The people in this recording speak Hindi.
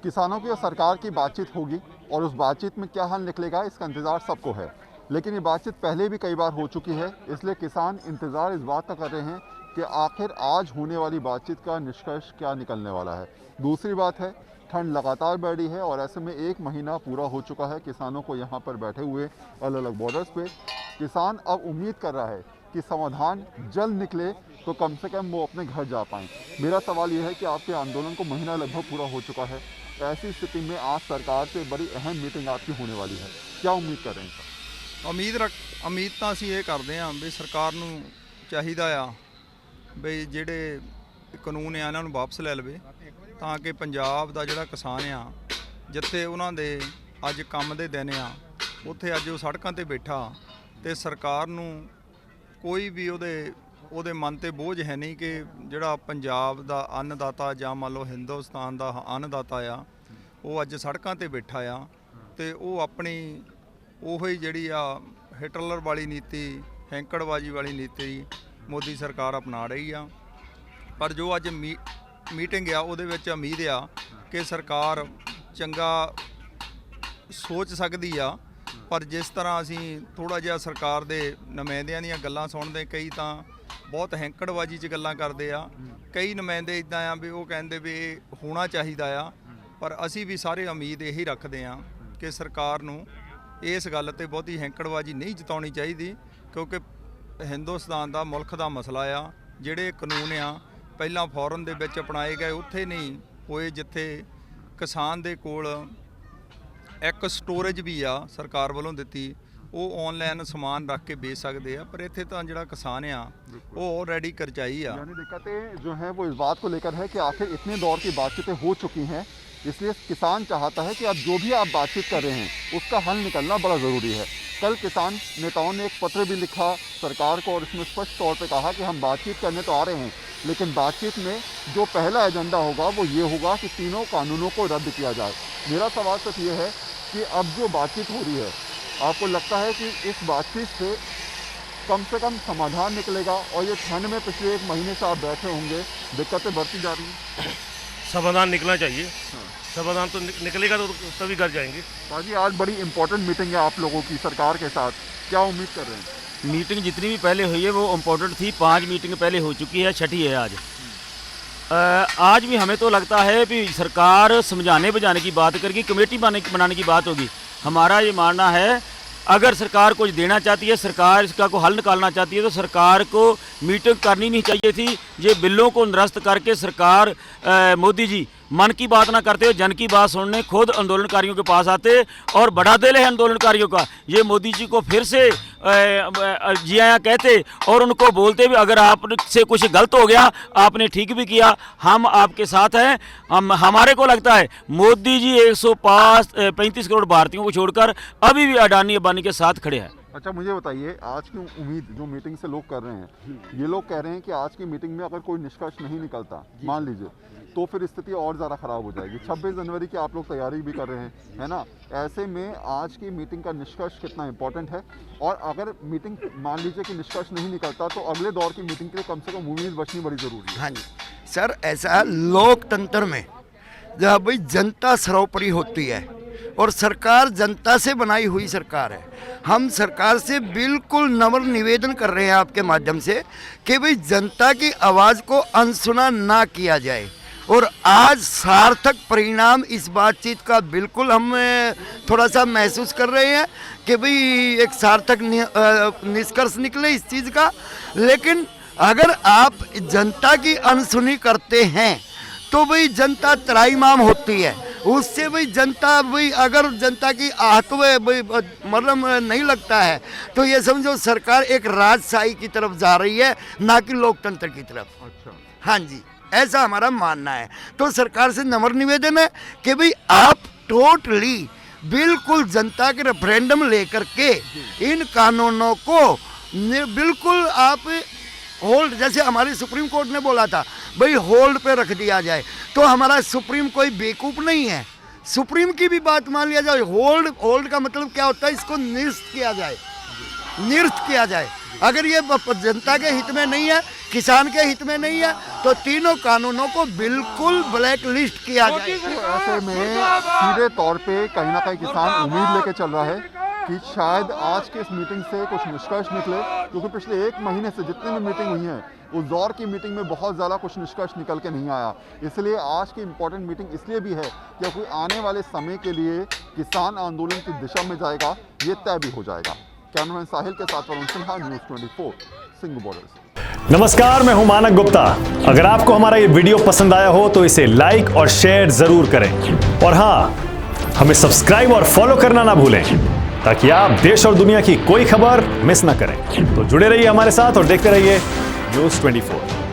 किसानों की और सरकार की बातचीत होगी और उस बातचीत में क्या हल निकलेगा इसका इंतज़ार सबको है। लेकिन ये बातचीत पहले भी कई बार हो चुकी है, इसलिए किसान इंतज़ार इस बात का कर रहे हैं कि आखिर आज होने वाली बातचीत का निष्कर्ष क्या निकलने वाला है। दूसरी बात है, ठंड लगातार बढ़ रही है और ऐसे में 1 महीना पूरा हो चुका है किसानों को यहाँ पर बैठे हुए अलग अलग बॉर्डर्स पे। किसान अब उम्मीद कर रहा है कि समाधान जल्द निकले तो कम से कम वो अपने घर जा पाएँ। मेरा सवाल ये है कि आपके आंदोलन को महीना लगभग पूरा हो चुका है, ऐसी स्थिति में आज सरकार से बड़ी अहम मीटिंग आपकी होने वाली है, क्या उम्मीद कर रहे हैं सर? ਉਮੀਦ ਤਾਂ ਅਸੀਂ ਇਹ ਕਰਦੇ ਹਾਂ ਵੀ ਸਰਕਾਰ ਨੂੰ ਚਾਹੀਦਾ ਆ ਵੀ ਜਿਹੜੇ ਕਾਨੂੰਨ ਆ ਇਹਨਾਂ ਨੂੰ ਵਾਪਸ ਲੈ ਲਵੇ ਤਾਂ ਕਿ ਪੰਜਾਬ ਦਾ ਜਿਹੜਾ ਕਿਸਾਨ ਆ ਜਿੱਥੇ ਉਹਨਾਂ ਦੇ ਅੱਜ ਕੰਮ ਦੇ ਦਿਨ ਆ ਉੱਥੇ ਅੱਜ ਉਹ ਸੜਕਾਂ ਤੇ ਬੈਠਾ ਤੇ ਸਰਕਾਰ ਨੂੰ ਕੋਈ ਵੀ ਉਹਦੇ ਮਨ ਤੇ ਬੋਝ ਹੈ ਨਹੀਂ ਕਿ ਜਿਹੜਾ ਪੰਜਾਬ ਦਾ ਅੰਨਦਾਤਾ ਜਾਂ ਮੰਨ ਲਓ ਹਿੰਦੁਸਤਾਨ ਦਾ ਅੰਨਦਾਤਾ ਆ ਉਹ ਅੱਜ ਸੜਕਾਂ ਤੇ ਬੈਠਾ ਆ ਤੇ ਉਹ ਆਪਣੀ ਉਹੀ ਜਿਹੜੀ ਆ ਹਿਟਲਰ ਵਾਲੀ ਨੀਤੀ ਹੈਂਕੜਬਾਜੀ ਵਾਲੀ ਨੀਤੀ ਮੋਦੀ ਸਰਕਾਰ ਅਪਣਾ ਰਹੀ ਆ। ਪਰ ਜੋ ਅੱਜ ਮੀਟਿੰਗ ਆ ਉਹਦੇ ਵਿੱਚ ਉਮੀਦ ਆ ਕਿ ਸਰਕਾਰ ਚੰਗਾ ਸੋਚ ਸਕਦੀ ਆ। ਪਰ ਜਿਸ ਤਰ੍ਹਾਂ ਅਸੀਂ ਥੋੜ੍ਹਾ ਜਿਹਾ ਸਰਕਾਰ ਦੇ ਨੁਮਾਇੰਦਿਆਂ ਦੀਆਂ ਗੱਲਾਂ ਸੁਣਦੇ, ਕਈ ਤਾਂ ਬਹੁਤ ਹੈਂਕੜਬਾਜੀ 'ਚ ਗੱਲਾਂ ਕਰਦੇ ਆ, ਕਈ ਨੁਮਾਇੰਦੇ ਇੱਦਾਂ ਆ ਵੀ ਉਹ ਕਹਿੰਦੇ ਵੀ ਇਹ ਹੋਣਾ ਚਾਹੀਦਾ ਆ। ਪਰ ਅਸੀਂ ਵੀ ਸਾਰੇ ਉਮੀਦ ਇਹੀ ਰੱਖਦੇ ਹਾਂ ਕਿ ਸਰਕਾਰ ਨੂੰ ਇਸ ਗੱਲ ਤੇ ਬਹੁਤੀ ਹੈਂਕੜਬਾਜੀ ਨਹੀਂ ਜਤਾਉਣੀ ਚਾਹੀਦੀ ਕਿਉਂਕਿ ਹਿੰਦੁਸਤਾਨ ਦਾ ਮੁਲਕ ਦਾ ਮਸਲਾ ਆ। ਜਿਹੜੇ ਕਾਨੂੰਨ ਆ ਪਹਿਲਾਂ ਫੋਰਨ ਦੇ ਵਿੱਚ ਅਪਣਾਏ ਗਏ ਉੱਥੇ ਨਹੀਂ ਹੋਏ ਜਿੱਥੇ ਕਿਸਾਨ ਦੇ ਕੋਲ ਇੱਕ ਸਟੋਰੇਜ ਵੀ ਆ ਸਰਕਾਰ ਵੱਲੋਂ ਦਿੱਤੀ, ਉਹ ऑनलाइन समान रख के बेच सकते हैं। पर इत्थे तो जिहड़ा किसान आ वो ऑलरेडी करचाई आ। यानी दिक्कतें जो हैं वो इस बात को लेकर है कि आखिर इतने दौर की बातचीतें हो चुकी हैं, इसलिए किसान चाहता है कि अब जो भी आप बातचीत कर रहे हैं उसका हल निकलना बड़ा ज़रूरी है। कल किसान नेताओं ने एक पत्र भी लिखा सरकार को और इसमें स्पष्ट तौर पे कहा कि हम बातचीत करने तो आ रहे हैं, लेकिन बातचीत में जो पहला एजेंडा होगा वो ये होगा कि तीनों कानूनों को रद्द किया जाए। मेरा सवाल सिर्फ ये है कि अब जो बातचीत हो रही है, आपको लगता है कि इस बातचीत से कम समाधान निकलेगा? और ये ठंड में पिछले 1 महीने से आप बैठे होंगे, दिक्कतें बढ़ती जा रही हैं। समाधान निकलना चाहिए। समाधान तो निकलेगा तो तभी घर जाएंगे। बाजी आज बड़ी इंपॉर्टेंट मीटिंग है आप लोगों की सरकार के साथ, क्या उम्मीद कर रहे हैं? मीटिंग जितनी भी पहले हुई है वो इम्पोर्टेंट थी। 5 मीटिंग पहले हो चुकी है, 6ठी है आज। आज भी हमें तो लगता है कि सरकार समझाने बुझाने की बात करके कमेटी बनाने की बात होगी। हमारा ये मानना है अगर सरकार कुछ देना चाहती है, सरकार इसका को हल निकालना चाहती है तो सरकार को मीटिंग करनी नहीं चाहिए थी। ये बिलों को निरस्त करके सरकार मोदी जी मन की बात ना करते हुए जन की बात सुनने खुद आंदोलनकारियों के पास आते और बढ़ा दिल है आंदोलनकारियों का। ये मोदी जी को फिर से जी आया कहते और उनको बोलते भी अगर आपसे कुछ गलत हो गया आपने ठीक भी किया, हम आपके साथ हैं। हमारे को लगता है मोदी जी 135 करोड़ भारतीयों को छोड़कर अभी भी अडानी अंबानी के साथ खड़े हैं। अच्छा मुझे बताइए, आज की उम्मीद जो मीटिंग से लोग कर रहे हैं, ये लोग कह रहे हैं कि आज की मीटिंग में अगर कोई निष्कर्ष नहीं निकलता मान लीजिए तो फिर स्थिति और ज़्यादा ख़राब हो जाएगी। 26 जनवरी की आप लोग तैयारी भी कर रहे हैं, है ना? ऐसे में आज की मीटिंग का निष्कर्ष कितना इम्पोर्टेंट है? और अगर मीटिंग मान लीजिए कि निष्कर्ष नहीं निकलता तो अगले दौर की मीटिंग के लिए कम से कम उम्मीद बचनी बड़ी ज़रूरी है। हाँ जी सर, ऐसा लोकतंत्र में जहाँ भाई जनता सर्वोपरि होती है और सरकार जनता से बनाई हुई सरकार है। हम सरकार से बिल्कुल नम्र निवेदन कर रहे हैं आपके माध्यम से कि भाई जनता की आवाज़ को अनसुना ना किया जाए। और आज सार्थक परिणाम इस बातचीत का बिल्कुल हम थोड़ा सा महसूस कर रहे हैं कि भाई एक सार्थक निष्कर्ष निकले इस चीज़ का। लेकिन अगर आप जनता की अनसुनी करते हैं तो भाई जनता त्राईमाम होती है। उससे भाई जनता भाई अगर जनता की आहत में भाई मतलब नहीं लगता है तो ये समझो सरकार एक राजशाही की तरफ जा रही है, ना कि लोकतंत्र की तरफ। अच्छा, हाँ जी, ऐसा हमारा मानना है। तो सरकार से नम्र निवेदन है कि भाई आप टोटली बिल्कुल जनता के रेफरेंडम लेकर के इन कानूनों को बिल्कुल आप होल्ड, जैसे हमारी सुप्रीम कोर्ट ने बोला था भाई होल्ड पे रख दिया जाए, तो हमारा सुप्रीम कोई बेवकूफ़ नहीं है। सुप्रीम की भी बात मान लिया जाए। होल्ड का मतलब क्या होता है? इसको निरस्त किया जाए। अगर ये जनता के हित में नहीं है किसान के हित में नहीं है, तो तीनों कानूनों को बिल्कुल ब्लैक लिस्ट किया जाए। तो ऐसे में सीधे तौर पे कहीं ना कहीं किसान उम्मीद लेके चल रहा है कि शायद आज के इस मीटिंग से कुछ निष्कर्ष निकले, क्योंकि पिछले 1 महीने से जितनी भी मीटिंग हुई है उस दौर की मीटिंग में बहुत ज़्यादा कुछ निष्कर्ष निकल के नहीं आया। इसलिए आज की इम्पोर्टेंट मीटिंग इसलिए भी है क्योंकि आने वाले समय के लिए किसान आंदोलन की दिशा में जाएगा, ये तय भी हो जाएगा। कैमरामैन साहिल के साथ वरुण सिन्हा, न्यूज़ 24, सिंघू बॉर्डर। नमस्कार, मैं हूं मानक गुप्ता। अगर आपको हमारा ये वीडियो पसंद आया हो तो इसे लाइक और शेयर जरूर करें, और हाँ, हमें सब्सक्राइब और फॉलो करना ना भूलें ताकि आप देश और दुनिया की कोई खबर मिस ना करें। तो जुड़े रहिए हमारे साथ और देखते रहिए न्यूज़ 24।